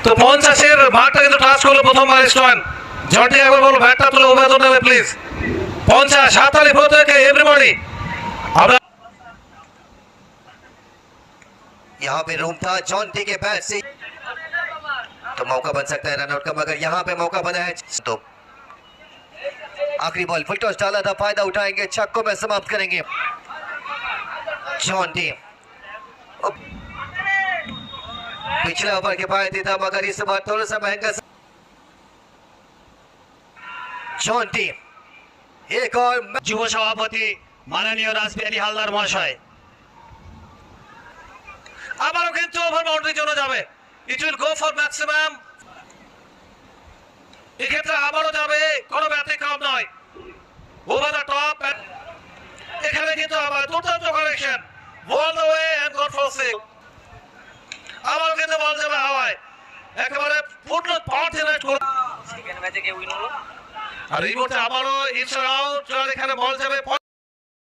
তো 50-এর ভাগটা কিন্তু টাচ করলো প্রথম মাইলস্টোন। জন্টি একবার বলো ব্যাটটা তুলে ওভার নেবে প্লিজ। 50 হাততালি প্রত্যেকে এভরিবডি। আমরা यहाँ पे रूम था जॉन्टी के बैट से तो मौका बन सकता है रन आउट का, मगर यहाँ पे मौका बना है तो आखिरी बॉल फुल टॉस डाला था, फायदा उठाएंगे, छक्कों में समाप्त करेंगे जॉन्टी। पिछले ओवर के फायदे था मगर इस बार थोड़ा सा महंगा जॉन्टी। एक और যুব সভাপতি মাননীয় রাসবিহারী হালদার মহাশয় আবারও কিন্তু ওভার বাউন্ডারির জন্য যাবে। It will go for maximum. এক্ষেত্রে আবারও যাবে, কোনো ব্যতিক্রম নয়। Over the top. এখানে কিন্তু আবার দুর্দান্ত collection, ball the way and gone for six. আবারও কিন্তু বল যাবে হাওয়ায়, একেবারে পূর্ণ পাওয়ার জেনারেট করে। সেকেন্ড ম্যাচে কে উইন হলো? আর এই মুহূর্তে আবারও ইটস আউট, এখানে বল যাবে